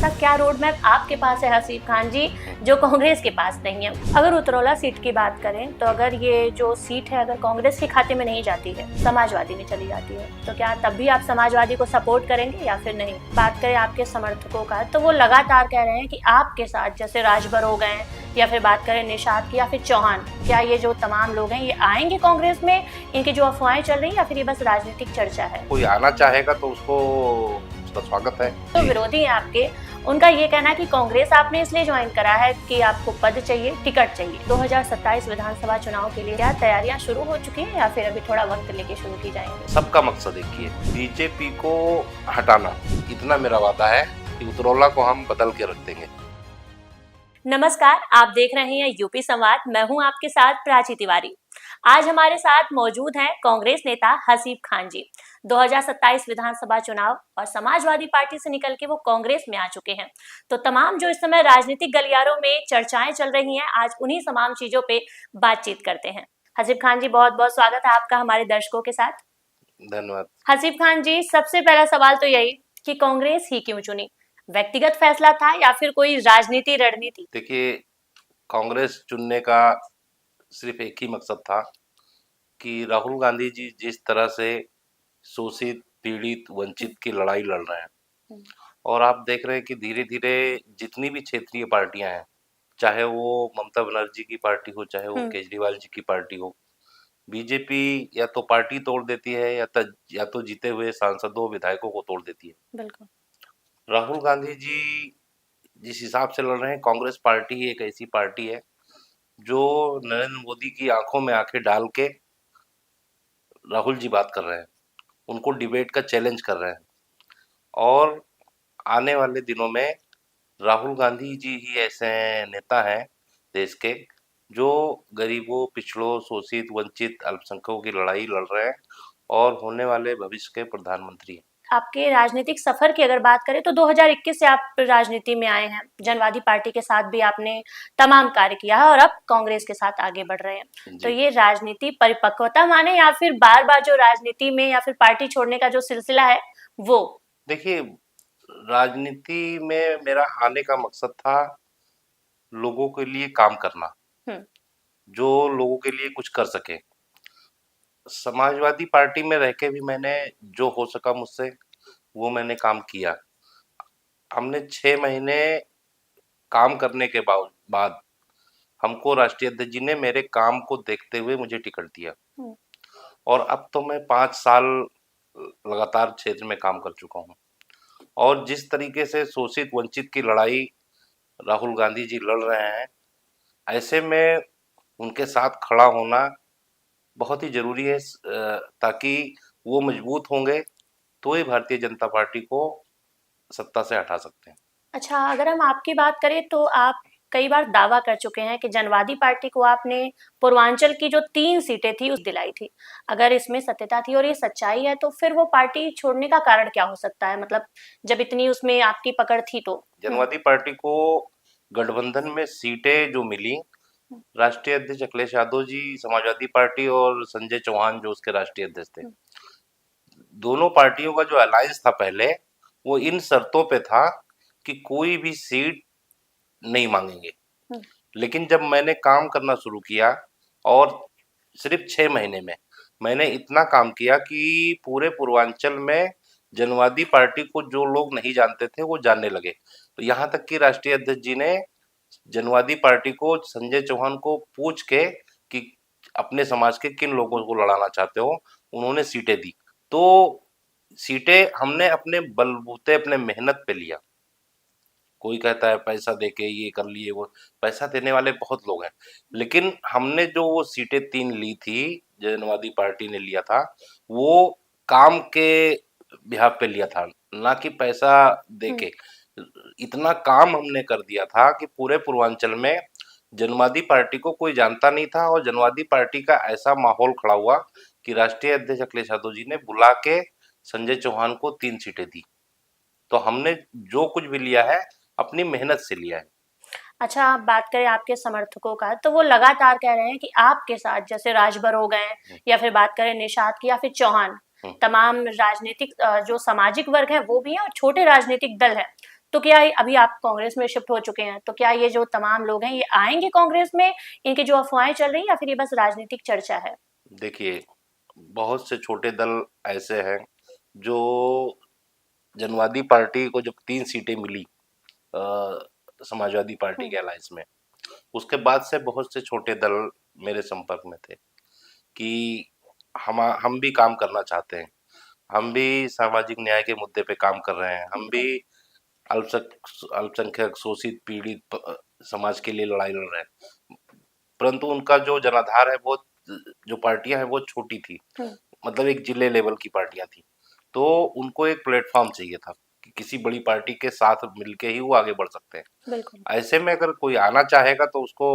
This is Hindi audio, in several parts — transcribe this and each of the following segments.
ऐसा क्या रोड मैप आपके पास है हसीब खान जी जो कांग्रेस के पास नहीं है? अगर उतरौला सीट की बात करें तो अगर ये जो सीट है अगर कांग्रेस के खाते में नहीं जाती है, समाजवादी में चली जाती है, तो क्या तब भी आप समाजवादी को सपोर्ट करेंगे या फिर नहीं? बात करें आपके समर्थकों का तो वो लगातार कह रहे हैं कि आपके साथ, जैसे राजभर हो गए या फिर बात करें निषाद की या फिर चौहान, क्या ये जो तमाम लोग हैं ये आएंगे कांग्रेस में? इनकी जो अफवाहें चल रही है या फिर ये बस राजनीतिक चर्चा है? कोई आना चाहेगा तो उसका स्वागत है। तो विरोधी है आपके, उनका ये कहना है कि कांग्रेस आपने इसलिए ज्वाइन करा है कि आपको पद चाहिए, टिकट चाहिए। 2027 विधानसभा चुनाव के लिए क्या तैयारियां शुरू हो चुकी हैं या फिर अभी थोड़ा वक्त लेके शुरू की जाएंगी? सबका मकसद एक ही है, बीजेपी को हटाना। इतना मेरा वादा है कि उतरौला को हम बदल के रख देंगे। नमस्कार, आप देख रहे हैं यूपी संवाद। मैं हूं आपके साथ प्राची तिवारी। आज हमारे साथ मौजूद हैं कांग्रेस नेता हसीब खान जी। 2027 विधानसभा चुनाव और समाजवादी पार्टी से निकल के वो कांग्रेस में आ चुके हैं। तो तमाम जो इस समय राजनीतिक गलियारों में चर्चाएं चल रही हैं, आज उन्हीं तमाम चीजों पे बातचीत करते हैं। हसीब खान जी, बहुत बहुत स्वागत है आपका हमारे दर्शकों के साथ। धन्यवाद। हसीब खान जी, सबसे पहला सवाल तो यही कि कांग्रेस ही क्यों चुनी? व्यक्तिगत फैसला था या फिर कोई राजनीति रणनीति? देखिए, कांग्रेस चुनने का सिर्फ एक ही मकसद था कि राहुल गांधी जी जिस तरह से शोषित, पीड़ित, वंचित की लड़ाई लड़ रहे हैं, और आप देख रहे हैं कि धीरे धीरे जितनी भी क्षेत्रीय पार्टियां हैं, चाहे वो ममता बनर्जी की पार्टी हो, चाहे वो केजरीवाल जी की पार्टी हो, बीजेपी या तो पार्टी तोड़ देती है या तो जीते हुए सांसदों, विधायकों को तोड़ देती है। बिल्कुल। राहुल गांधी जी जिस हिसाब से लड़ रहे हैं, कांग्रेस पार्टी ही एक ऐसी पार्टी है जो नरेंद्र मोदी की आंखों में आंखें डाल के राहुल जी बात कर रहे हैं, उनको डिबेट का चैलेंज कर रहे हैं। और आने वाले दिनों में राहुल गांधी जी ही ऐसे नेता हैं देश के जो गरीबों, पिछड़ों, शोषित, वंचित, अल्पसंख्यकों की लड़ाई लड़ रहे हैं और होने वाले भविष्य के प्रधानमंत्री हैं। आपके राजनीतिक सफर की अगर बात करें तो 2021 से आप राजनीति में आए हैं। जनवादी पार्टी के साथ भी आपने तमाम कार्य किया है और अब कांग्रेस के साथ आगे बढ़ रहे हैं। तो ये राजनीति परिपक्वता माने या फिर बार बार जो राजनीति में या फिर पार्टी छोड़ने का जो सिलसिला है वो? देखिए, राजनीति में मेरा आने का मकसद था लोगों के लिए काम करना, जो लोगों के लिए कुछ कर सके। समाजवादी पार्टी में रह के भी मैंने जो हो सका मुझसे वो मैंने काम किया। हमने 6 महीने काम करने के बाद हमको राष्ट्रीय अध्यक्ष जी ने मेरे काम को देखते हुए मुझे टिकट दिया, और अब तो मैं 5 साल लगातार क्षेत्र में काम कर चुका हूँ। और जिस तरीके से शोषित, वंचित की लड़ाई राहुल गांधी जी लड़ रहे हैं, ऐसे में उनके साथ खड़ा होना बहुत ही जरूरी है, ताकि वो मजबूत होंगे तो ही भारतीय जनता पार्टी को सत्ता से हटा सकते हैं। अच्छा, अगर हम आपकी बात करें तो आप कई बार दावा कर चुके हैं कि जनवादी पार्टी को आपने पूर्वांचल की जो 3 सीटें थी उस दिलाई थी। अगर इसमें सत्यता थी और ये सच्चाई है तो फिर वो पार्टी छोड़ने का कारण क्या हो सकता है? मतलब जब इतनी उसमें आपकी पकड़ थी तो? जनवादी पार्टी को गठबंधन में सीटें जो मिली, राष्ट्रीय अध्यक्ष अखिलेश यादव जी समाजवादी पार्टी और संजय चौहान जो उसके राष्ट्रीय अध्यक्ष थे, दोनों पार्टियों का जो अलायंस था पहले, वो इन शर्तों पे था कि कोई भी सीट नहीं मांगेंगे। लेकिन जब मैंने काम करना शुरू किया और सिर्फ 6 महीने में मैंने इतना काम किया कि पूरे पूर्वांचल में जनवादी पार्टी को जो लोग नहीं जानते थे वो जानने लगे। तो यहाँ तक कि राष्ट्रीय अध्यक्ष जी ने जनवादी पार्टी को, संजय चौहान को पूछ के कि अपने समाज के किन लोगों को लड़ाना चाहते हो, उन्होंने सीटें दी। तो सीटें हमने अपने बलबूते, अपने मेहनत पे लिया। कोई कहता है पैसा देके ये कर लिए, वो पैसा देने वाले बहुत लोग हैं, लेकिन हमने जो वो सीटें 3 ली थी, जनवादी पार्टी ने लिया था, वो काम के बिहाफ पे लिया था, ना कि पैसा देके। इतना काम हमने कर दिया था कि पूरे पूर्वांचल में जनवादी पार्टी को कोई जानता नहीं था, और जनवादी पार्टी का ऐसा माहौल खड़ा हुआ कि राष्ट्रीय अध्यक्ष अखिलेश यादव जी ने बुला के संजय चौहान को 3 सीटें दी। तो हमने जो कुछ भी लिया है अपनी मेहनत से लिया है। अच्छा, बात करें आपके समर्थकों का तो वो लगातार कह रहे हैं कि आपके साथ, जैसे राजभर हो गए या फिर बात करें निषाद की या फिर चौहान, तमाम राजनीतिक जो सामाजिक वर्ग है वो भी है और छोटे राजनीतिक दल है, तो क्या अभी आप कांग्रेस में शिफ्ट हो चुके हैं, तो क्या ये जो तमाम लोग हैं ये आएंगे कांग्रेस में, इनकी जो अफवाहें चल रही हैं, या फिर ये बस राजनीतिक चर्चा है? देखिए, बहुत से छोटे दल ऐसे हैं जो जनवादी पार्टी को जब 3 सीटें मिली समाजवादी पार्टी हम्म। के अलायंस में, उसके बाद से बहुत से छोटे दल मेरे संपर्क में थे कि हम भी काम करना चाहते हैं, हम भी सामाजिक न्याय के मुद्दे पे काम कर रहे हैं, हम भी बिल्कुल। अल्पसंख्यक शोषित पीड़ित समाज के लिए लड़ाई लड़ रहे हैं, परंतु उनका जो जनाधार है वो, जो पार्टियां हैं वो छोटी थी, हम्म। मतलब एक जिले लेवल की पार्टियां थी। तो उनको एक प्लेटफॉर्म चाहिए था कि किसी बड़ी पार्टी के साथ मिलके ही वो आगे बढ़ सकते हैं। बिल्कुल। ऐसे में अगर कोई आना चाहेगा तो उसको,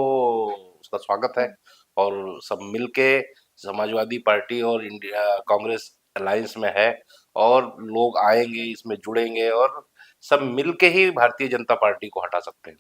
उसका स्वागत है, हम्म। और सब मिलके समाजवादी पार्टी और इंडिया कांग्रेस अलायंस में है, और लोग आएंगे, इसमें जुड़ेंगे, और सब मिलके ही भारतीय जनता पार्टी को हटा सकते हैं।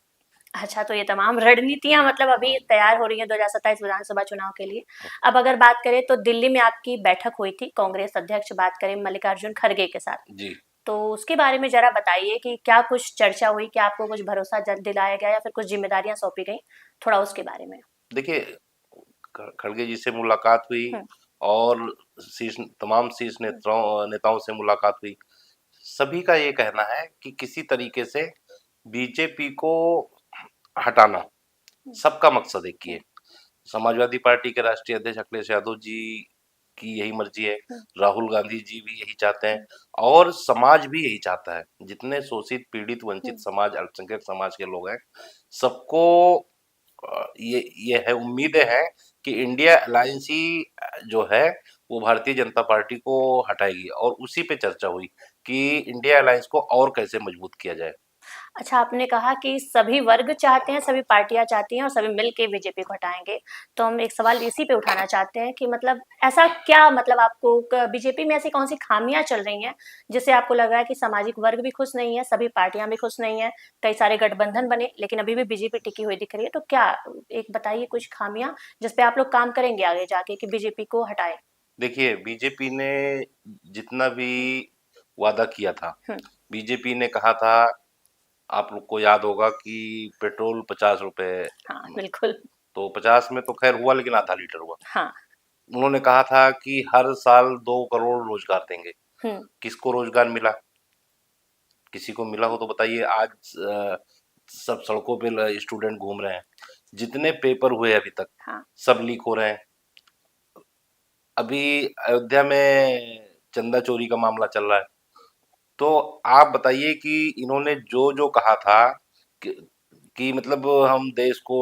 अच्छा, तो ये तमाम रणनीतियां मतलब अभी हाँ, तैयार हो रही हैं 2027 विधानसभा चुनाव के लिए। अब अगर बात करें तो दिल्ली में आपकी बैठक हुई थी, कांग्रेस अध्यक्ष बात करें मल्लिकार्जुन खड़गे के साथ, जी। तो उसके बारे में जरा बताइए कि क्या कुछ चर्चा हुई, क्या आपको कुछ भरोसा दिलाया गया या फिर कुछ जिम्मेदारियां सौंपी गई, थोड़ा उसके बारे में। देखिए, खड़गे जी से मुलाकात हुई, हम्म। और तमाम शीर्ष नेताओं नेताओं से मुलाकात हुई। सभी का ये कहना है कि किसी तरीके से बीजेपी को हटाना हम्म। सबका मकसद एक ही है। हम्म। समाजवादी पार्टी के राष्ट्रीय अध्यक्ष अखिलेश यादव जी की यही मर्जी है, हम्म। राहुल गांधी जी भी यही चाहते हैं, हम्म। और समाज भी यही चाहता है। जितने शोषित पीड़ित वंचित हम्म। समाज, अल्पसंख्यक समाज के लोग हैं, सबको ये है, उम्मीदें हैं कि इंडिया अलायंस ही जो है वो भारतीय जनता पार्टी को हटाएगी, और उसी पे चर्चा हुई कि इंडिया अलायंस को और कैसे मजबूत किया जाए। अच्छा, आपने कहा कि सभी वर्ग चाहते हैं, सभी पार्टियां चाहती हैं और सभी मिलके बीजेपी को हटाएंगे। तो हम एक सवाल इसी पे उठाना चाहते हैं कि मतलब ऐसा क्या, मतलब आपको बीजेपी में ऐसी कौन सी खामियां चल रही हैं जिससे आपको लग रहा है कि सामाजिक वर्ग भी खुश नहीं है, सभी पार्टियां भी खुश नहीं है, कई सारे गठबंधन बने लेकिन अभी भी बीजेपी टिकी हुई दिख रही है, तो क्या, एक बताइए कुछ खामियां जिसपे आप लोग काम करेंगे आगे जाके कि बीजेपी को हटाए। देखिए, बीजेपी ने जितना भी वादा किया था, हम्म। बीजेपी ने कहा था, आप लोग को याद होगा कि पेट्रोल 50 रुपए, हाँ बिल्कुल। तो 50 में तो खैर हुआ, लेकिन आधा लीटर हुआ। हाँ। उन्होंने कहा था कि हर साल 2 करोड़ रोजगार देंगे। हम्म। किसको रोजगार मिला? किसी को मिला हो तो बताइए। आज सब सड़कों पे स्टूडेंट घूम रहे हैं, जितने पेपर हुए अभी तक हाँ। सब लीक हो रहे हैं। अभी अयोध्या में चंदा चोरी का मामला चल रहा है। तो आप बताइए कि इन्होंने जो जो कहा था कि, मतलब हम देश को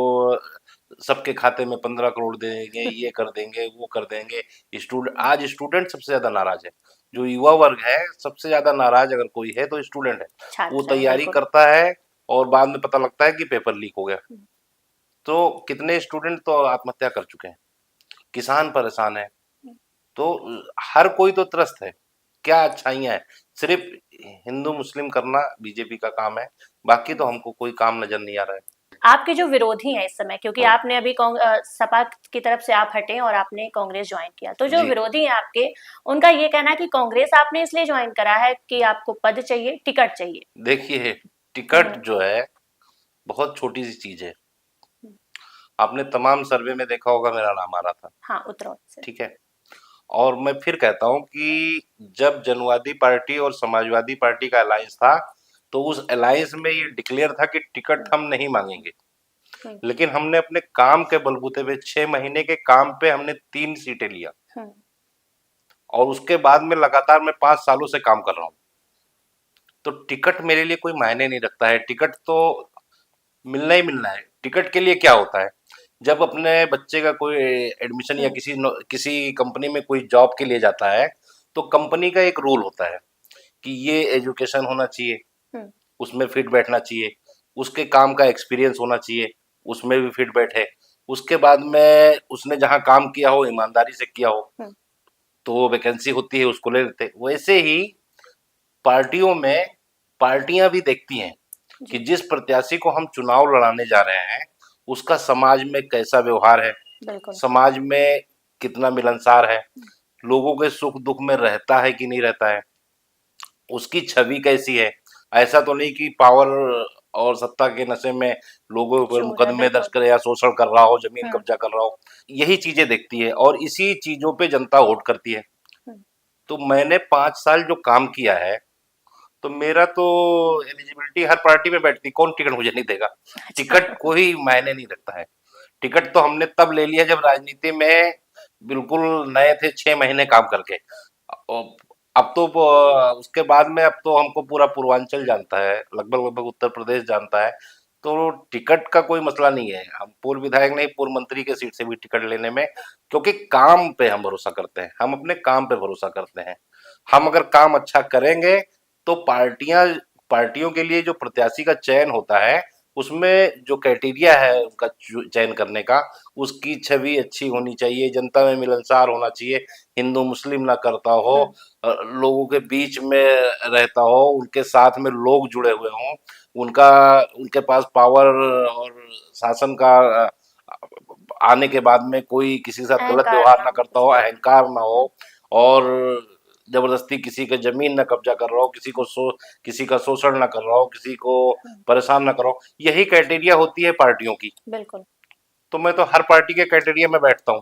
सबके खाते में 15 करोड़ दे देंगे, ये कर देंगे, वो कर देंगे। आज स्टूडेंट सबसे ज्यादा नाराज है। जो युवा वर्ग है सबसे ज्यादा नाराज अगर कोई है तो स्टूडेंट है। वो छात्र हैं तैयारी बिल्कुल। करता है, और बाद में पता लगता है कि पेपर लीक हो गया। तो कितने स्टूडेंट तो आत्महत्या कर चुके हैं, किसान परेशान है। तो हर कोई तो त्रस्त है। क्या अच्छाइयाँ हैं? सिर्फ हिंदू मुस्लिम करना बीजेपी का काम है, बाकी तो हमको कोई काम नजर नहीं आ रहा है। आपके जो विरोधी हैं इस समय, क्योंकि हाँ, आपने अभी सपा की तरफ से आप हटे और आपने कांग्रेस ज्वाइन किया, तो जो जी। विरोधी हैं आपके, उनका ये कहना है कि कांग्रेस आपने इसलिए ज्वाइन करा है कि आपको पद चाहिए, टिकट चाहिए। देखिए, टिकट हम्म। जो है बहुत छोटी सी चीज है। हम्म। आपने तमाम सर्वे में देखा होगा, मेरा नाम आ रहा था। हाँ, उत्तराखंड से। ठीक है, और मैं फिर कहता हूँ कि जब जनवादी पार्टी और समाजवादी पार्टी का अलायंस था, तो उस अलायंस में ये डिक्लेयर था कि टिकट हम्म। हम नहीं मांगेंगे। हम्म। लेकिन हमने अपने काम के बलबूते पे, 6 महीने के काम पे हमने 3 सीटें लिया, हम्म। और उसके बाद में लगातार मैं 5 सालों से काम कर रहा हूँ। तो टिकट मेरे लिए कोई मायने नहीं रखता है। टिकट तो मिलना ही मिलना है। टिकट के लिए क्या होता है, जब अपने बच्चे का कोई एडमिशन या हम्म। किसी कंपनी में कोई जॉब के लिए जाता है, तो कंपनी का एक रूल होता है कि ये एजुकेशन होना चाहिए, हम्म। उसमें फिट बैठना चाहिए, उसके काम का एक्सपीरियंस होना चाहिए, उसमें भी फिट बैठे, उसके बाद में उसने जहाँ काम किया हो ईमानदारी से किया हो, हम्म। तो वो वैकेंसी होती है, उसको ले लेते। वैसे ही पार्टियों में पार्टियां भी देखती हैं कि जी। जिस प्रत्याशी को हम चुनाव लड़ाने जा रहे हैं, उसका समाज में कैसा व्यवहार है, बिल्कुल। समाज में कितना मिलनसार है, लोगों के सुख दुख में रहता है कि नहीं रहता है, उसकी छवि कैसी है। ऐसा तो नहीं कि पावर और सत्ता के नशे में लोगों पर शोर है, मुकदमे दर्ज बिल्कुल। करे या शोषण कर रहा हो, जमीन हम्म। कब्जा कर रहा हो, यही चीजें देखती है और इसी चीजों पे जनता वोट करती है। हम्म। तो मैंने 5 साल जो काम किया है, तो मेरा तो एलिजिबिलिटी हर पार्टी में बैठती, कौन टिकट मुझे नहीं देगा। अच्छा। टिकट कोई मायने नहीं रखता है। टिकट तो हमने तब ले लिया जब राजनीति में बिल्कुल नए थे, 6 महीने काम करके। अब तो उसके बाद में अब तो हमको पूरा पूर्वांचल जानता है, लगभग लगभग उत्तर प्रदेश जानता है। तो टिकट का कोई मसला नहीं है, हम पूर्व विधायक नहीं, पूर्व मंत्री के सीट से भी टिकट लेने में, क्योंकि काम पे हम भरोसा करते हैं, हम अपने काम पे भरोसा करते हैं। हम अगर काम अच्छा करेंगे तो पार्टियों के लिए जो प्रत्याशी का चयन होता है, उसमें जो क्राइटेरिया है उनका चयन करने का, उसकी छवि अच्छी होनी चाहिए, जनता में मिलनसार होना चाहिए, हिंदू मुस्लिम ना करता हो, हम्म। लोगों के बीच में रहता हो, उनके साथ में लोग जुड़े हुए हों, उनका उनके पास पावर और शासन का आने के बाद में कोई किसी के साथ गलत अहंकार व्यवहार ना ना हो करता किसी हो, का। अहंकार ना हो, हम्म। और जबरदस्ती किसी का जमीन ना कब्जा कर रहा हो, किसी का शोषण ना कर रहा हो, किसी को हम्म। परेशान ना करो। यही क्राइटेरिया होती है पार्टियों की। बिल्कुल। तो मैं तो हर पार्टी के क्राइटेरिया में बैठता हूँ।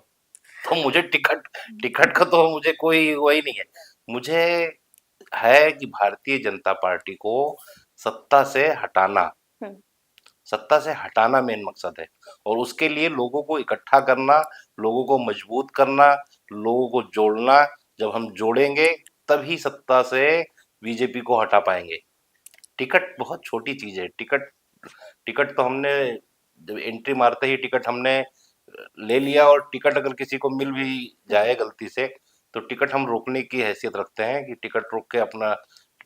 तो मुझे टिकट टिकट का तो मुझे कोई वही नहीं है। मुझे है कि भारतीय जनता पार्टी को सत्ता से हटाना, हम्म। सत्ता से हटाना मेन मकसद है। और उसके लिए लोगों को इकट्ठा करना, लोगों को मजबूत करना, लोगों को जोड़ना। जब हम जोड़ेंगे तभी सत्ता से बीजेपी को हटा पाएंगे। टिकट बहुत छोटी चीज है। टिकट टिकट तो हमने जब एंट्री मारते ही टिकट हमने ले लिया, और टिकट अगर किसी को मिल भी हम्म। जाए गलती से, तो टिकट हम रोकने की हैसियत रखते हैं कि टिकट रोक के अपना,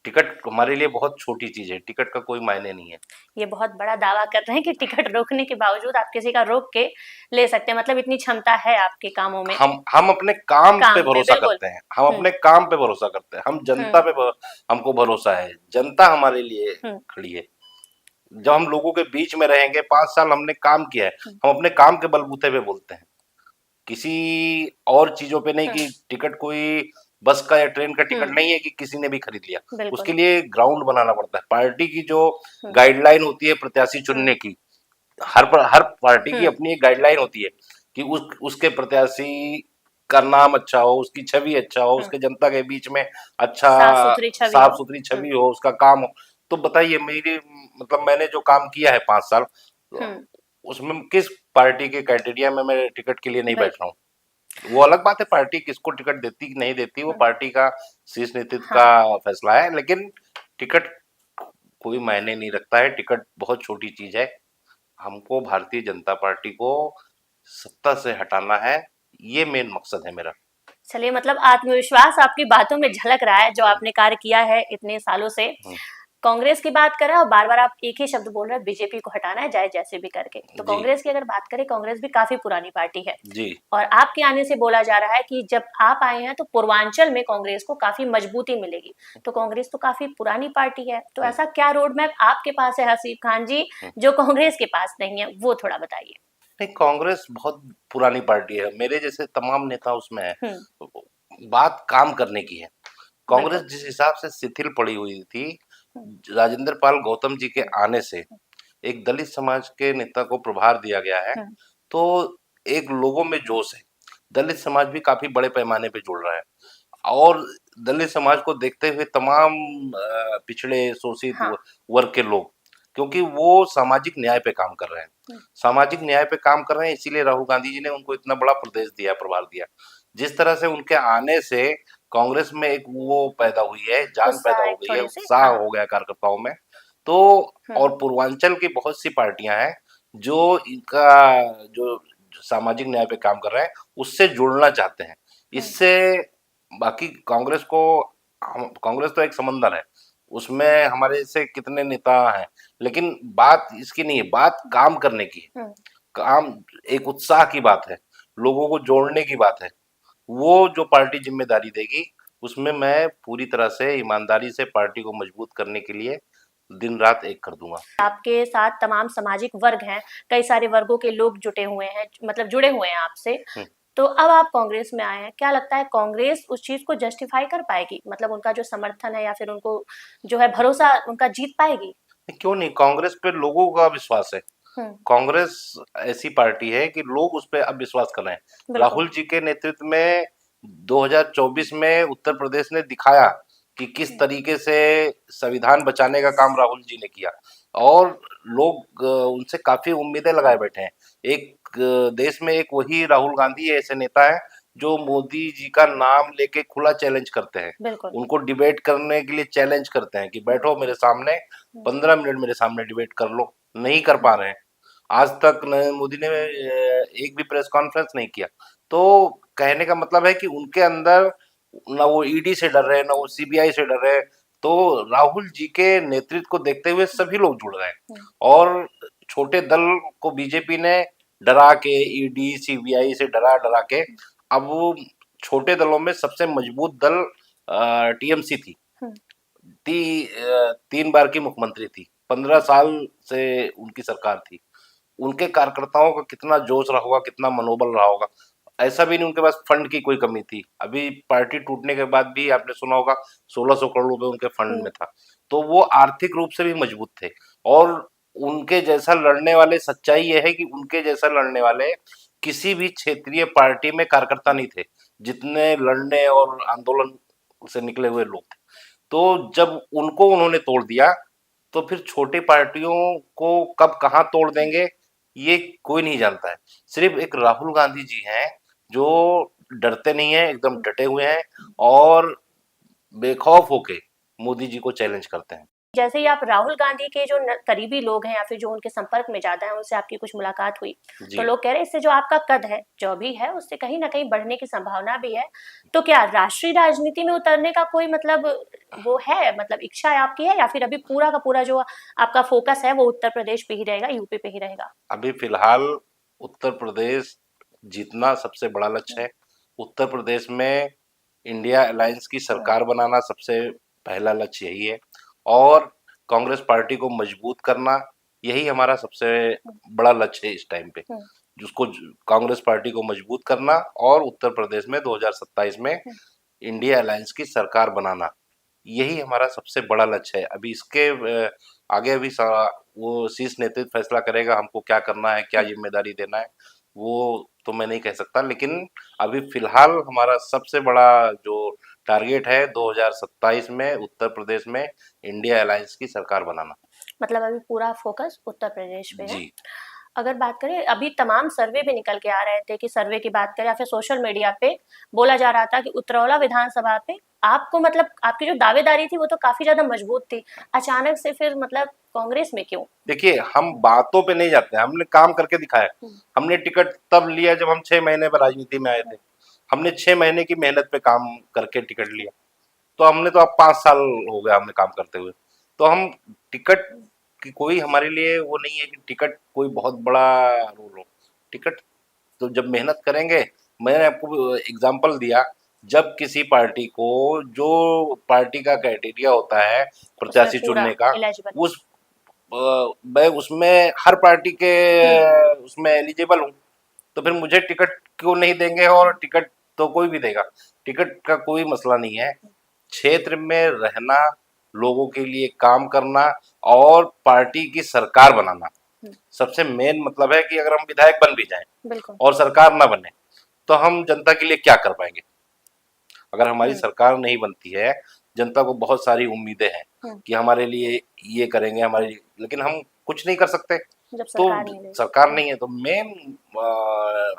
टिकट हमारे लिए बहुत छोटी चीज है, टिकट का कोई मायने नहीं है। ये बहुत बड़ा दावा कर रहे हैं कि टिकट रोकने के बावजूद आप किसी का रोक के ले सकते हैं, मतलब इतनी क्षमता है आपके कामों में। हम अपने काम पे काम पे भरोसा बिल्कुल। करते हैं, हम हम्म। अपने काम पे भरोसा करते हैं, हम जनता हम्म। पे हमको भरोसा है, जनता हमारे लिए हम्म। खड़ी है। जब हम लोगों के बीच में रहेंगे, 5 साल हमने काम किया है, हम्म। हम अपने काम के बलबूते पे बोलते हैं, किसी और चीजों पे नहीं। हम्म। कि टिकट कोई बस का या ट्रेन का टिकट हम्म। नहीं है कि किसी ने भी खरीद लिया। बिल्कुल। उसके लिए ग्राउंड बनाना पड़ता है। पार्टी की जो हम्म। गाइडलाइन होती है प्रत्याशी हम्म। चुनने की, हर पार्टी की हम्म। अपनी एक गाइडलाइन होती है कि उसके प्रत्याशी का नाम अच्छा हो, उसकी छवि अच्छा हो, हम्म। उसके जनता के बीच में अच्छा साफ सुथरी छवि साफ हो। सुथरी हम्म। छवि हो, उसका काम हो। तो बताइए, मेरी मतलब मैंने जो काम किया है 5 साल, हम्म। उसमें किस पार्टी के क्राइटेरिया में मैं टिकट के लिए नहीं बैठ रहा बिल्कुल। हूँ। वो अलग बात है, पार्टी किसको टिकट देती कि नहीं देती, वो हम्म। पार्टी का शीर्ष नेतृत्व हाँ। का फैसला है। लेकिन टिकट कोई मायने नहीं रखता है, टिकट बहुत छोटी चीज है। हमको भारतीय जनता पार्टी को सत्ता से हटाना है, ये मेन मकसद है मेरा। चलिए, मतलब आत्मविश्वास आपकी बातों में झलक रहा है, जो हम्म, आपने कार्य किया है इतने सालों से। हम्म, कांग्रेस की बात करें और बार बार आप एक ही शब्द बोल रहे हैं, बीजेपी को हटाना है चाहे जैसे भी करके। तो जी कांग्रेस की अगर बात करें, कांग्रेस भी काफी पुरानी पार्टी है, जी और आपके आने से बोला जा रहा है कि जब आप आए हैं तो पूर्वांचल में कांग्रेस को काफी मजबूती मिलेगी। तो कांग्रेस तो काफी पुरानी पार्टी है, तो हम्म, ऐसा क्या रोड मैप आपके पास है हसीब खान जी, हम्म। जो कांग्रेस के पास नहीं है, वो थोड़ा बताइए। नहीं, कांग्रेस बहुत पुरानी पार्टी है, मेरे जैसे तमाम नेता उसमें है। हम्म। बात काम करने की है। कांग्रेस बिल्कुल। जिस हिसाब से शिथिल पड़ी हुई थी हम्म। राजेंद्र पाल गौतम जी के हम्म। आने से, एक दलित समाज के नेता को प्रभार दिया गया है। हम्म। तो एक लोगों में जोश है, दलित समाज भी काफी बड़े पैमाने पे जुड़ रहा है। और दलित समाज को देखते हुए तमाम पिछड़े शोषित हाँ। वर्ग के लोग, क्योंकि वो सामाजिक न्याय पे काम कर रहे हैं, हम्म। सामाजिक न्याय पे काम कर रहे हैं, इसीलिए राहुल गांधी जी ने उनको इतना बड़ा प्रदेश दिया, प्रभार दिया। जिस तरह से उनके आने से कांग्रेस में एक वो पैदा हुई है, जान पैदा उत्साह हो एक गई है, थोड़े से, उत्साह हाँ। हो गया कार्यकर्ताओं में। तो हम्म। और पूर्वांचल की बहुत सी पार्टियां हैं जो इनका जो सामाजिक न्याय पे काम कर रहे हैं, उससे जुड़ना चाहते हैं। हम्म। इससे बाकी कांग्रेस को, कांग्रेस तो एक समंदर है, उसमें हमारे से कितने नेता हैं, लेकिन बात इसकी नहीं है, बात काम करने की है। हम्म। काम, एक उत्साह की बात है, लोगों को जोड़ने की बात है। वो जो पार्टी जिम्मेदारी देगी, उसमें मैं पूरी तरह से ईमानदारी से पार्टी को मजबूत करने के लिए दिन रात एक कर दूंगा। आपके साथ तमाम सामाजिक वर्ग हैं, कई सारे वर्गों के लोग जुटे हुए हैं, मतलब जुड़े हुए हैं आपसे। हम्म, तो अब आप कांग्रेस में आए हैं, क्या लगता है कांग्रेस उस चीज को जस्टिफाई कर पाएगी? मतलब उनका जो समर्थन है या फिर उनको जो है भरोसा उनका जीत पाएगी? क्यों नहीं, कांग्रेस पे लोगों का विश्वास है। हम्म। कांग्रेस ऐसी पार्टी है कि लोग उस पे अब विश्वास कर रहे हैं। बिल्कुल। राहुल जी के नेतृत्व में 2024 में उत्तर प्रदेश ने दिखाया कि किस तरीके से संविधान बचाने का काम राहुल जी ने किया, और लोग उनसे काफी उम्मीदें लगाए बैठे हैं। एक देश में एक वही राहुल गांधी ऐसे नेता है जो मोदी जी का नाम लेके खुला चैलेंज करते हैं, बिल्कुल। उनको डिबेट करने के लिए चैलेंज करते हैं कि बैठो मेरे सामने, 15 मिनट मेरे सामने डिबेट कर लो। नहीं कर पा रहे हैं। आज तक मोदी ने एक भी प्रेस कॉन्फ्रेंस नहीं किया। तो कहने का मतलब है कि उनके अंदर ना वो ईडी से डर रहे हैं, ना वो सीबीआई से डर रहे हैं। तो राहुल जी के नेतृत्व को देखते हुए सभी लोग जुड़ रहे हैं, और छोटे दल को बीजेपी ने डरा के, ईडी सीबीआई से डरा डरा के, अब वो छोटे दलों में सबसे मजबूत दल टीएमसी थी। 3 बार की मुख्यमंत्री थी, 15 साल से उनकी सरकार थी। उनके कार्यकर्ताओं का कितना जोश रहा होगा, कितना मनोबल रहा होगा। ऐसा भी नहीं उनके पास फंड की कोई कमी थी। अभी पार्टी टूटने के बाद भी आपने सुना होगा 1600 करोड़ रुपए उनके फंड में था। तो वो आर्थिक रूप से भी मजबूत थे, और उनके जैसा लड़ने वाले, सच्चाई ये है कि उनके जैसा लड़ने वाले किसी भी क्षेत्रीय पार्टी में कार्यकर्ता नहीं थे, जितने लड़ने और आंदोलन से निकले हुए लोग थे। तो जब उनको उन्होंने तोड़ दिया, तो फिर छोटी पार्टियों को कब कहाँ तोड़ देंगे ये कोई नहीं जानता है। सिर्फ एक राहुल गांधी जी हैं जो डरते नहीं है, एकदम डटे हुए हैं, और बेखौफ होके मोदी जी को चैलेंज करते हैं। जैसे ही आप राहुल गांधी के जो करीबी लोग हैं या फिर जो उनके संपर्क में ज्यादा है, उनसे आपकी कुछ मुलाकात हुई, तो जी। लोग कह रहे हैं इससे जो आपका कद है जो भी है उससे कहीं ना कहीं बढ़ने की संभावना भी है। तो क्या राष्ट्रीय राजनीति में उतरने का कोई मतलब वो है, मतलब इच्छा है आपकी है, या फिर अभी पूरा का पूरा जो आपका फोकस है वो उत्तर प्रदेश पे ही रहेगा, यूपी पे ही रहेगा? अभी फिलहाल उत्तर प्रदेश जीतना सबसे बड़ा लक्ष्य है। उत्तर प्रदेश में इंडिया अलायंस की सरकार बनाना सबसे पहला लक्ष्य यही है, और कांग्रेस पार्टी को मजबूत करना यही हमारा सबसे बड़ा लक्ष्य है इस टाइम पे। जिसको कांग्रेस पार्टी को मजबूत करना, और उत्तर प्रदेश में 2027 में इंडिया अलायंस की सरकार बनाना, यही हमारा सबसे बड़ा लक्ष्य है। अभी इसके आगे अभी वो शीर्ष नेतृत्व फैसला करेगा हमको क्या करना है, क्या जिम्मेदारी देना है, वो तो मैं नहीं कह सकता। लेकिन अभी फिलहाल हमारा सबसे बड़ा जो टारगेट है 2027 में उत्तर प्रदेश में इंडिया अलायंस की सरकार बनाना। मतलब अभी पूरा फोकस उत्तर प्रदेश पे है। जी। अगर बात करें, अभी तमाम सर्वे भी निकल के आ रहे थे कि सर्वे की बात करें या फिर सोशल मीडिया पे बोला जा रहा था कि उत्तरौला विधानसभा पे आपको, मतलब आपकी जो दावेदारी थी वो तो काफी ज्यादा मजबूत थी, अचानक से फिर मतलब कांग्रेस में क्यों? देखिए, हम बातों पे नहीं जाते, हमने काम करके दिखाया। हमने टिकट तब लिया जब हम 6 महीने पर राजनीति में आए थे। हमने 6 महीने की मेहनत पे काम करके टिकट लिया। तो हमने तो अब 5 साल हो गया हमें काम करते हुए। तो हम टिकट की कोई हमारे लिए वो नहीं है कि टिकट कोई बहुत बड़ा रोल हो। टिकट तो जब मेहनत करेंगे, मैंने आपको एग्जांपल दिया, जब किसी पार्टी को जो पार्टी का क्राइटेरिया होता है उसमें प्रत्याशी पूरा चुनने का, एलिजिबल। उस मैं उसमें हर पार्टी के उसमें एलिजिबल हूँ। तो फिर मुझे टिकट क्यों नहीं देंगे, और टिकट तो कोई भी देगा। टिकट का कोई मसला नहीं है। क्षेत्र में रहना, लोगों के लिए काम करना, और पार्टी की सरकार बनाना सबसे मेन मतलब है। कि अगर हम विधायक बन भी जाएं बिल्कुल। और सरकार ना बने, तो हम जनता के लिए क्या कर पाएंगे? अगर हमारी सरकार नहीं बनती है, जनता को बहुत सारी उम्मीदें हैं कि हमारे लिए ये करेंगे, हमारे लिए, लेकिन हम कुछ नहीं कर सकते। जब तो सरकार नहीं सरकार नहीं है, तो मेन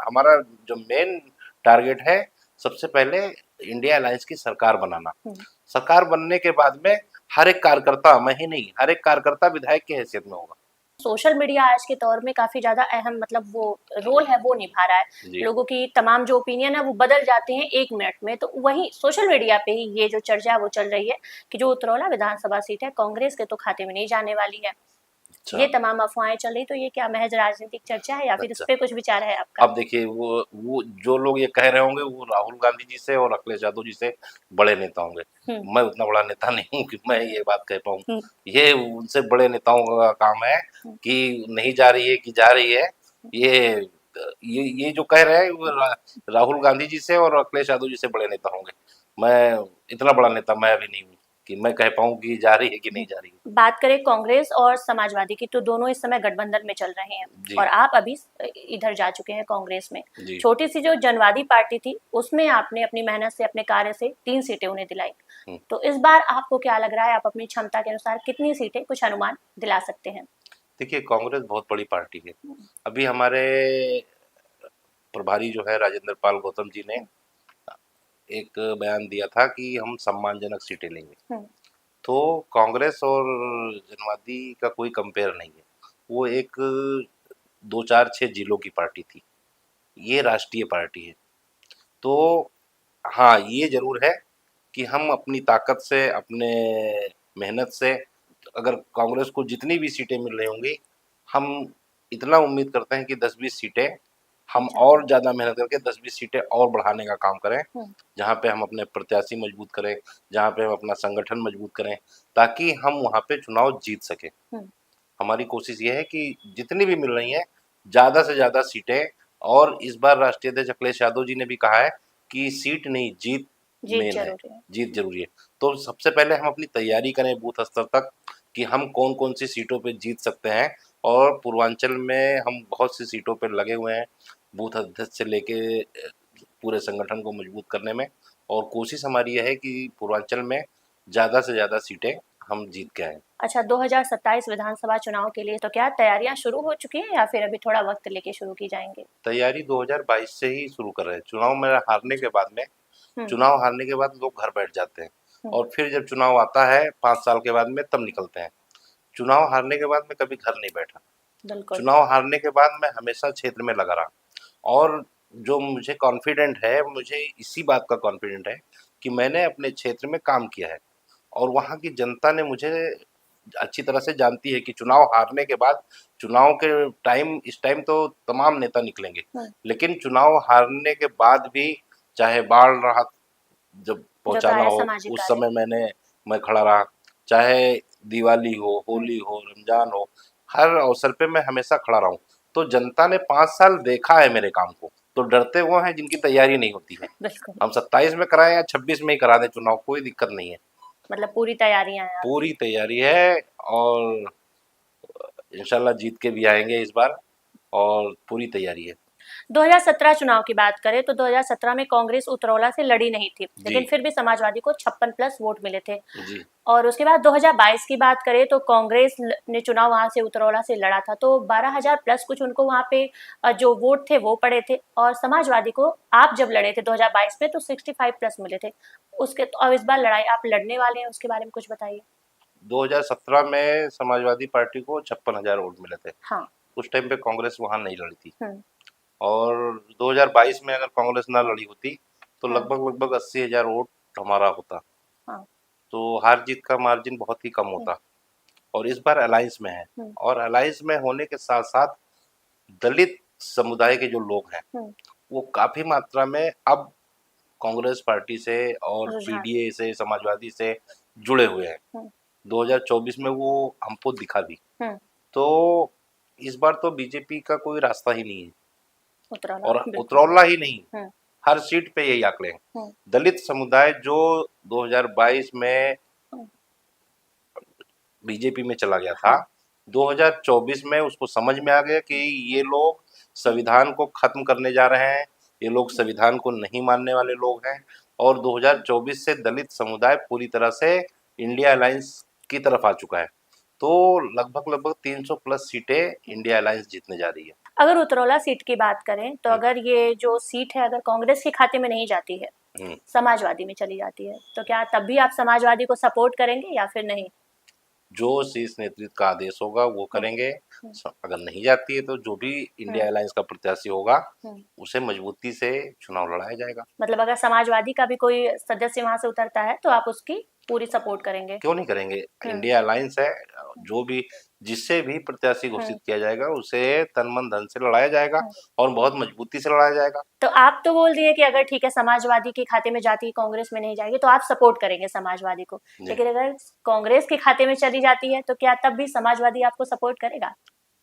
हमारा जो मेन टारगेट है, सबसे पहले इंडिया अलायंस की सरकार बनाना। सरकार बनने के बाद में हर एक कार्यकर्ता, मैं ही नहीं, हर एक कार्यकर्ता विधायक की हैसियत में होगा। सोशल मीडिया आज के दौर में काफी ज्यादा अहम, मतलब वो रोल है वो निभा रहा है। जी। लोगों की तमाम जो ओपिनियन है वो बदल जाते हैं 1 मिनट में। तो वही सोशल मीडिया पे ही ये जो चर्चा है वो चल रही है कि जो उत्तरौला विधानसभा सीट है कांग्रेस के तो खाते में नहीं जाने वाली है। अच्छा। ये तमाम अफवाहें चल रही, तो ये क्या महज राजनीतिक चर्चा है या फिर इस अच्छा। पे कुछ विचार है आपका? अब देखिए, वो जो लोग ये कह रहे होंगे वो राहुल गांधी जी से और अखिलेश यादव जी से बड़े नेता होंगे। मैं उतना बड़ा नेता नहीं हूँ कि मैं ये बात कह पाऊँ। ये उनसे बड़े नेताओं का काम है कि नहीं जा रही है कि जा रही है, ये ये जो कह रहे हैं वो राहुल गांधी जी से और अखिलेश यादव जी से बड़े नेता होंगे। मैं इतना बड़ा नेता मैं अभी नहीं हूँ कि मैं कह पाऊँ कि जा रही है कि नहीं जा रही है। बात करें कांग्रेस और समाजवादी की, तो दोनों इस समय गठबंधन में चल रहे हैं जी और आप अभी इधर जा चुके हैं कांग्रेस में। जी। छोटी सी जो जनवादी पार्टी थी उसमें आपने अपनी मेहनत से, अपने कार्य से 3 सीटें उन्हें दिलाई। हम्म। तो इस बार आपको क्या लग रहा है, आप अपनी क्षमता के अनुसार कितनी सीटें कुछ अनुमान दिला सकते हैं? देखिए कांग्रेस बहुत बड़ी पार्टी है। अभी हमारे प्रभारी जो है राजेंद्र पाल गौतम जी ने एक बयान दिया था कि हम सम्मानजनक सीटें लेंगे। हम्म, तो कांग्रेस और जनवादी का कोई कंपेयर नहीं है। वो एक 2 4 6 जिलों की पार्टी थी, ये राष्ट्रीय पार्टी है। तो हाँ ये जरूर है कि हम अपनी ताकत से, अपने मेहनत से, अगर कांग्रेस को जितनी भी सीटें मिल रही होंगी, हम इतना उम्मीद करते हैं कि 10 20 सीटें हम अच्छा। और ज़्यादा मेहनत करके 10 20 सीटें और बढ़ाने का काम करें, हम्म, जहाँ पे हम अपने प्रत्याशी मजबूत करें, जहाँ पे हम अपना संगठन मजबूत करें, ताकि हम वहाँ पे चुनाव जीत सकें। हम्म, हमारी कोशिश ये है कि जितनी भी मिल रही हैं ज़्यादा से ज़्यादा सीटें। और इस बार राष्ट्रीय अध्यक्ष अखिलेश यादव जी ने भी कहा है कि सीट नहीं, जीत जीत मेन है, जरूरी है। जीत जरूरी है। तो सबसे पहले हम अपनी तैयारी करें बूथ स्तर तक कि हम कौन कौन सी सीटों पे जीत सकते हैं। और पूर्वांचल में हम बहुत सी सीटों पे लगे हुए हैं, बूथ अध्यक्ष से लेके पूरे संगठन को मजबूत करने में। और कोशिश हमारी यह है कि पूर्वांचल में ज़्यादा से ज़्यादा सीटें हम जीत के आएँ। अच्छा, 2027 विधानसभा चुनाव के लिए तो क्या तैयारियां शुरू हो चुकी हैं या फिर अभी थोड़ा वक्त लेके शुरू की जाएंगे? तैयारी 2022 से ही शुरू कर रहे हैं। चुनाव में हारने के बाद में, हम्म, चुनाव हारने के बाद लोग घर बैठ जाते हैं हम्म, और फिर जब चुनाव आता है 5 साल के बाद में तब निकलते हैं। चुनाव हारने के बाद मैं कभी घर नहीं बैठा। बिल्कुल। चुनाव हारने के बाद मैं हमेशा क्षेत्र में लगा रहा। और जो मुझे कॉन्फिडेंट है, मुझे इसी बात का कॉन्फिडेंट है कि मैंने अपने क्षेत्र में काम किया है और वहाँ की जनता ने मुझे अच्छी तरह से जानती है कि चुनाव हारने के बाद, चुनाव के टाइम, इस टाइम तो तमाम नेता निकलेंगे, हम्म, लेकिन चुनाव हारने के बाद भी चाहे बाढ़ राहत जब जो पहुंचाना कार्य, हो सामाजिक उस कार्य। समय मैं खड़ा रहा, चाहे दिवाली हो, हम्म, होली हो, रमजान हो, हर अवसर पे मैं हमेशा खड़ा रहा हूँ। तो जनता ने 5 साल देखा है मेरे काम को, तो डरते वो हैं जिनकी तैयारी नहीं होती है। बिल्कुल। हम 27 में कराएं या 26 में ही करा दें चुनाव, कोई दिक्कत नहीं है। मतलब पूरी तैयारियां हैं आपकी। पूरी तैयारी है और इंशाल्लाह जीत के भी आएंगे इस बार, और पूरी तैयारी है। 2017 चुनाव की बात करें तो 2017 में कांग्रेस उतरौला से लड़ी नहीं थी, जी लेकिन फिर भी समाजवादी को 56 प्लस वोट मिले थे। जी। और उसके बाद 2022 की बात करें तो कांग्रेस ने चुनाव वहां से उतरौला से लड़ा था, तो 12,000 प्लस कुछ उनको वहां पे जो वोट थे वो पड़े थे। और समाजवादी को आप जब लड़े थे 2022 में तो 65 प्लस मिले थे उसके। तो अब इस बार लड़ाई आप लड़ने वाले हैं, उसके बारे में कुछ बताइए। 2017 में समाजवादी पार्टी को 56,000 वोट मिले थे। हाँ। उस टाइम पे कांग्रेस वहां नहीं लड़ी थी। हम्म। और 2022 में अगर कांग्रेस ना लड़ी होती तो हाँ। लगभग लगभग 80,000 वोट हमारा होता। हाँ। तो हार जीत का मार्जिन बहुत ही कम हम्म, होता। और इस बार अलायंस में है, हम्म, और अलायंस में होने के साथ साथ दलित समुदाय के जो लोग हैं हम्म, वो काफी मात्रा में अब कांग्रेस पार्टी से और रुझान। पीडीए से, समाजवादी से जुड़े हुए हैं। हम्म, 2024 में वो हमको दिखा भी। हम्म, तो इस बार तो बीजेपी का कोई रास्ता ही नहीं है, उतरौला और बिल्कुल। उतरौला ही नहीं, हम्म, हर सीट पे यही आंकड़े हैं। हम्म, दलित समुदाय जो 2022 में हम्म, बीजेपी में चला गया था, हाँ। 2024 में उसको समझ में आ गया कि ये लोग संविधान को खत्म करने जा रहे हैं, ये लोग संविधान को नहीं मानने वाले लोग हैं। और 2024 से दलित समुदाय पूरी तरह से इंडिया अलायंस की तरफ आ चुका है। तो लगभग लगभग 300 प्लस सीटें इंडिया अलायंस जीतने जा रही है। अगर उतरौला सीट की बात करें तो हम्म, अगर ये जो सीट है अगर कांग्रेस के खाते में नहीं जाती है, हम्म। समाजवादी में चली जाती है, तो क्या तब भी आप समाजवादी को सपोर्ट करेंगे या फिर नहीं? जो शीर्ष नेतृत्व का आदेश होगा वो हम्म, करेंगे। हम्म, अगर नहीं जाती है तो जो भी हम्म, इंडिया अलायंस का प्रत्याशी होगा हम्म। उसे मजबूती से चुनाव लड़ाया जाएगा। मतलब अगर समाजवादी का भी कोई सदस्य वहां से उतरता है तो आप उसकी पूरी सपोर्ट करेंगे? क्यों नहीं करेंगे? हम्म, इंडिया अलायंस है, जो भी, जिससे भी प्रत्याशी हम्म, घोषित किया जाएगा उसे तन मन धन से लड़ाया जाएगा हम्म। और बहुत मजबूती से लड़ाया जाएगा। तो आप तो बोल दिए कि अगर ठीक है समाजवादी के खाते में जाती, कांग्रेस में नहीं जाएगी, तो आप सपोर्ट करेंगे समाजवादी को। जी। लेकिन अगर कांग्रेस के खाते में चली जाती है तो क्या तब भी समाजवादी आपको सपोर्ट करेगा?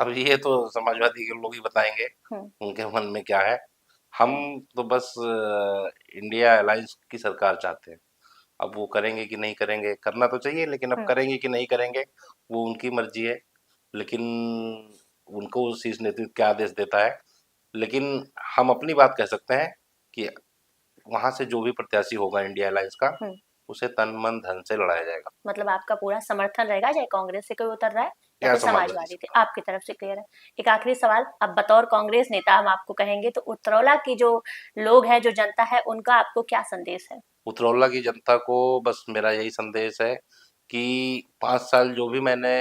अब ये तो समाजवादी के लोग ही बताएंगे उनके मन में क्या है। हम तो बस इंडिया अलायंस की सरकार चाहते हैं। अब वो करेंगे कि नहीं करेंगे, करना तो चाहिए, लेकिन अब करेंगे कि नहीं करेंगे वो उनकी मर्जी है। लेकिन उनको शीर्ष नेतृत्व क्या आदेश देता है। लेकिन हम अपनी बात कह सकते हैं कि वहां से जो भी प्रत्याशी होगा इंडिया अलायंस का, उसे तन मन धन से लड़ाया जाएगा। मतलब आपका पूरा समर्थन रहेगा, चाहे कांग्रेस से कोई उतर रहा है या या फिर समाजवादी समाजवादी से। थे, आपकी तरफ से क्लियर है। एक आखिरी सवाल, अब बतौर कांग्रेस नेता हम आपको कहेंगे तो उत्तरौला की जो लोग हैं, जो जनता है, उनका आपको क्या संदेश है? उतरौला की जनता को बस मेरा यही संदेश है कि 5 साल जो भी मैंने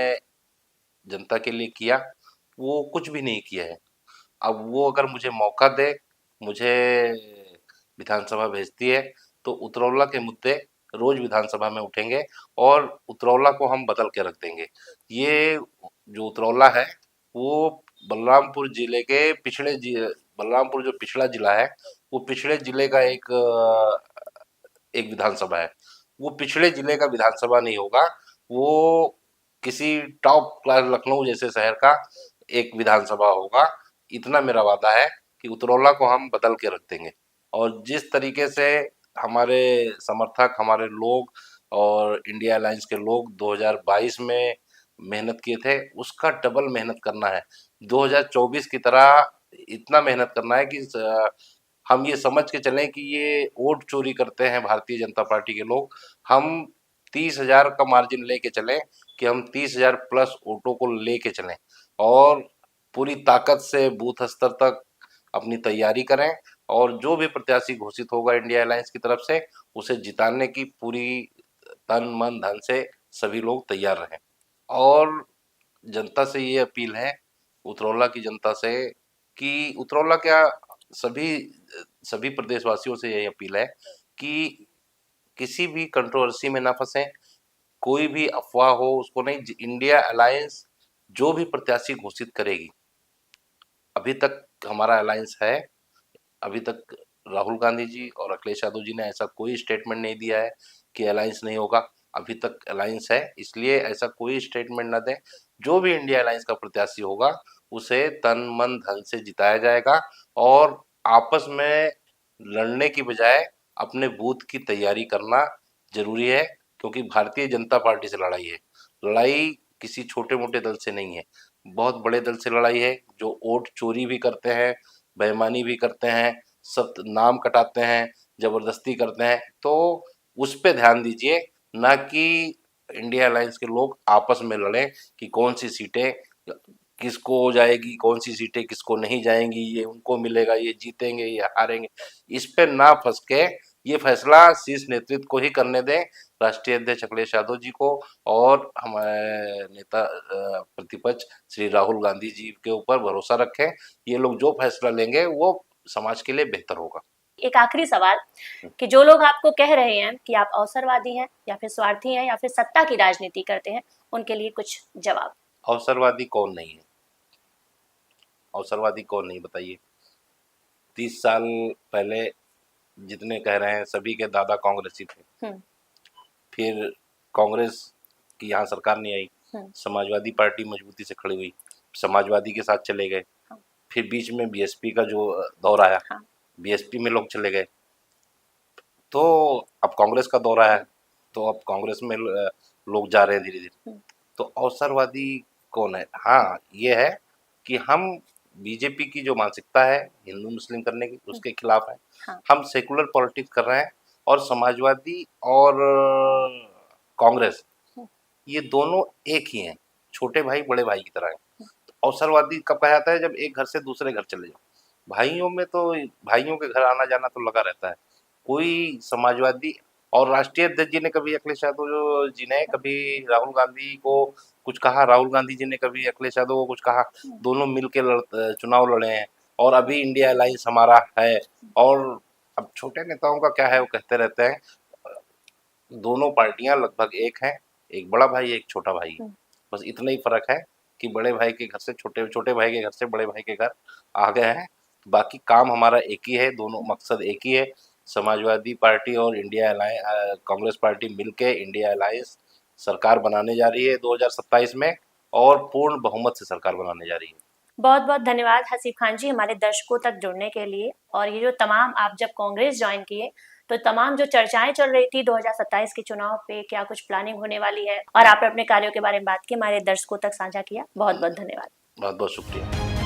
जनता के लिए किया, वो कुछ भी नहीं किया है। अब वो अगर मुझे मौका दे, मुझे विधानसभा भेजती है, तो उतरौला के मुद्दे रोज विधानसभा में उठेंगे और उतरौला को हम बदल के रख देंगे। ये जो उतरौला है, वो बलरामपुर जिले के बलरामपुर जो पिछड़ा जिला है, वो पिछड़े जिले का एक विधानसभा है। वो पिछड़े जिले का विधानसभा नहीं होगा, वो किसी टॉप क्लास लखनऊ जैसे शहर का एक विधानसभा होगा। इतना मेरा वादा है कि उतरौला को हम बदल के रख देंगे। और जिस तरीके से हमारे समर्थक, हमारे लोग और इंडिया अलायंस के लोग 2022 में मेहनत किए थे, उसका डबल मेहनत करना है। 2024 की तरह इतना मेहनत करना है कि हम ये समझ के चलें कि ये वोट चोरी करते हैं भारतीय जनता पार्टी के लोग। हम 30,000 का मार्जिन लेके चलें कि हम 30,000 प्लस वोटों को लेके चलें और पूरी ताकत से बूथ स्तर तक अपनी तैयारी करें और जो भी प्रत्याशी घोषित होगा इंडिया अलायंस की तरफ से, उसे जिताने की पूरी तन मन धन से सभी लोग तैयार रहें। और जनता से ये अपील है, उतरौला की जनता से, कि उतरौला क्या, सभी सभी प्रदेशवासियों से यही अपील है कि किसी भी कंट्रोवर्सी में ना फंसे, कोई भी अफवाह हो उसको नहीं। इंडिया अलायंस जो भी प्रत्याशी घोषित करेगी, अभी तक हमारा अलायंस है। अभी तक राहुल गांधी जी और अखिलेश यादव जी ने ऐसा कोई स्टेटमेंट नहीं दिया है कि अलायंस नहीं होगा। अभी तक अलायंस है, इसलिए ऐसा कोई स्टेटमेंट ना दें। जो भी इंडिया अलायंस का प्रत्याशी होगा, उसे तन मन धन से जिताया जाएगा और आपस में लड़ने की बजाय अपने बूथ की तैयारी करना जरूरी है, क्योंकि भारतीय जनता पार्टी से लड़ाई है। लड़ाई किसी छोटे मोटे दल से नहीं है, बहुत बड़े दल से लड़ाई है, जो वोट चोरी भी करते हैं, बेईमानी भी करते हैं, सब नाम कटाते हैं, जबरदस्ती करते हैं। तो उस पे ध्यान दीजिए, ना कि इंडिया अलायंस के लोग आपस में लड़ें कि कौन सी सीटें किसको जाएगी, कौन सी सीटें किसको नहीं जाएंगी, ये उनको मिलेगा, ये जीतेंगे, ये हारेंगे। इस पे ना फंस के ये फैसला शीर्ष नेतृत्व को ही करने दें, राष्ट्रीय अध्यक्ष अखिलेश यादव जी को और हमारे नेता प्रतिपक्ष श्री राहुल गांधी जी के ऊपर भरोसा रखें। ये लोग जो फैसला लेंगे वो समाज के लिए बेहतर होगा। एक आखिरी सवाल, कि जो लोग आपको कह रहे हैं कि आप अवसरवादी हैं या फिर स्वार्थी हैं या फिर सत्ता की राजनीति करते हैं, उनके लिए कुछ जवाब। अवसरवादी कौन नहीं है? अवसरवादी कौन नहीं, बताइए। 30 साल पहले जितने कह रहे हैं, सभी के दादा कांग्रेसी थे। फिर कांग्रेस की यहाँ सरकार नहीं आई, समाजवादी पार्टी मजबूती से खड़ी हुई, समाजवादी के साथ चले गए। फिर बीच में बीएसपी का जो दौर आया, बीएसपी में लोग चले गए, तो अब कांग्रेस का दौर आया है, तो अब कांग्रेस में लोग जा रहे हैं धीरे धीरे। तो अवसरवादी कौन है? हाँ, ये है कि हम बीजेपी की जो मानसिकता है हिंदू मुस्लिम करने की, उसके खिलाफ है। हम सेकुलर पॉलिटिक्स कर रहे हैं और समाजवादी और कांग्रेस, ये दोनों एक ही हैं, छोटे भाई बड़े भाई की तरह हैं। तो अवसरवादी कब कहा जाता है? जब एक घर से दूसरे घर चले जाओ। भाइयों में तो भाइयों के घर आना जाना तो लगा रहता है। कोई समाजवादी और राष्ट्रीय अध्यक्ष जी ने कभी अखिलेश यादव जी ने कभी राहुल गांधी को कुछ कहा, राहुल गांधी जी ने कभी अखिलेश यादव को कुछ कहा? दोनों मिलकर चुनाव लड़े हैं और अभी इंडिया अलायंस हमारा है। और अब छोटे नेताओं का क्या है, वो कहते रहते हैं, दोनों पार्टियां लगभग एक हैं, एक बड़ा भाई एक छोटा भाई, बस इतना ही फर्क है कि बड़े भाई के घर से छोटे भाई के घर से बड़े भाई के घर आ गए हैं। बाकी काम हमारा एक ही है, दोनों मकसद एक ही है। समाजवादी पार्टी और इंडिया अलायंस कांग्रेस पार्टी मिलके इंडिया अलायंस सरकार बनाने जा रही है 2027 में। और पूर्ण बहुमत से सरकार बनाने जा रही है। बहुत बहुत धन्यवाद हसीब खान जी हमारे दर्शकों तक जुड़ने के लिए। और ये जो तमाम आप जब कांग्रेस ज्वाइन किए तो तमाम जो चर्चाएं चल रही थी 2027 के चुनाव पे, क्या कुछ प्लानिंग होने वाली है, और आपने अपने कार्यों के बारे में बात की, हमारे दर्शकों तक साझा किया। बहुत बहुत धन्यवाद। बहुत बहुत शुक्रिया।